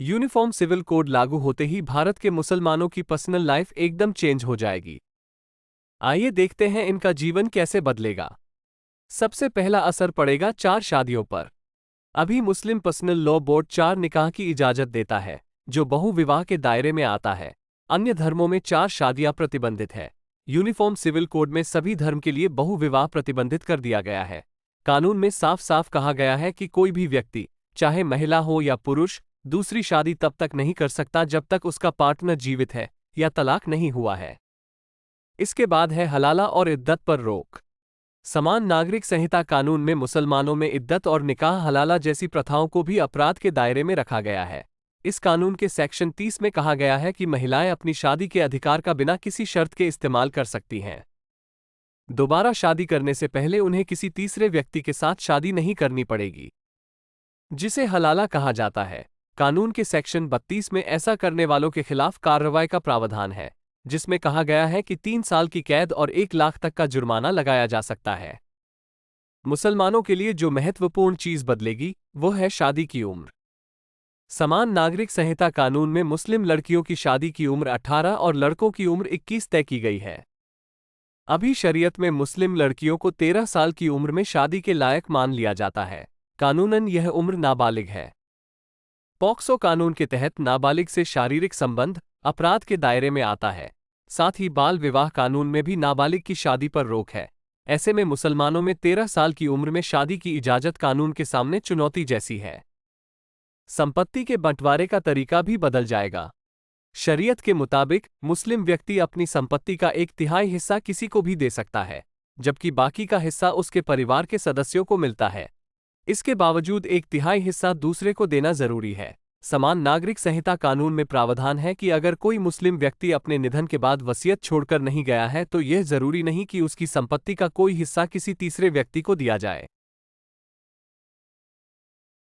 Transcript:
Uniform civil code लागू होते ही भारत के मुसलमानों की पर्सनल लाइफ एकदम चेंज हो जाएगी। आइए देखते हैं इनका जीवन कैसे बदलेगा। सबसे पहला असर पड़ेगा 4 शादियों पर। अभी मुस्लिम पर्सनल लॉ बोर्ड 4 निकाह की इजाजत देता है, जो बहुविवाह के दायरे में आता है। अन्य धर्मों में 4 शादियां प्रतिबंधित है। यूनिफॉर्म सिविल कोड में सभी धर्म के लिए बहुविवाह प्रतिबंधित कर दिया गया है। कानून में साफ साफ कहा गया है कि कोई भी व्यक्ति, चाहे महिला हो या पुरुष, दूसरी शादी तब तक नहीं कर सकता जब तक उसका पार्टनर जीवित है या तलाक नहीं हुआ है। इसके बाद है हलाला और इद्दत पर रोक। समान नागरिक संहिता कानून में मुसलमानों में इद्दत और निकाह हलाला जैसी प्रथाओं को भी अपराध के दायरे में रखा गया है। इस कानून के सेक्शन 30 में कहा गया है कि महिलाएं अपनी शादी के अधिकार का बिना किसी शर्त के इस्तेमाल कर सकती हैं। दोबारा शादी करने से पहले उन्हें किसी तीसरे व्यक्ति के साथ शादी नहीं करनी पड़ेगी, जिसे हलाला कहा जाता है। कानून के सेक्शन 32 में ऐसा करने वालों के खिलाफ कार्रवाई का प्रावधान है, जिसमें कहा गया है कि 3 साल की कैद और 1 लाख तक का जुर्माना लगाया जा सकता है। मुसलमानों के लिए जो महत्वपूर्ण चीज बदलेगी वो है शादी की उम्र। समान नागरिक संहिता कानून में मुस्लिम लड़कियों की शादी की उम्र 18 और लड़कों की उम्र 21 तय की गई है। अभी शरीयत में मुस्लिम लड़कियों को 13 साल की उम्र में शादी के लायक मान लिया जाता है। कानूनन यह उम्र नाबालिग है। पॉक्सो कानून के तहत नाबालिग से शारीरिक संबंध अपराध के दायरे में आता है। साथ ही बाल विवाह कानून में भी नाबालिग की शादी पर रोक है। ऐसे में मुसलमानों में 13 साल की उम्र में शादी की इजाजत कानून के सामने चुनौती जैसी है। संपत्ति के बंटवारे का तरीका भी बदल जाएगा। शरीयत के मुताबिक मुस्लिम व्यक्ति अपनी संपत्ति का 1/3 हिस्सा किसी को भी दे सकता है, जबकि बाकी का हिस्सा उसके परिवार के सदस्यों को मिलता है। इसके बावजूद 1/3 हिस्सा दूसरे को देना जरूरी है। समान नागरिक संहिता कानून में प्रावधान है कि अगर कोई मुस्लिम व्यक्ति अपने निधन के बाद वसीयत छोड़कर नहीं गया है तो यह जरूरी नहीं कि उसकी संपत्ति का कोई हिस्सा किसी तीसरे व्यक्ति को दिया जाए।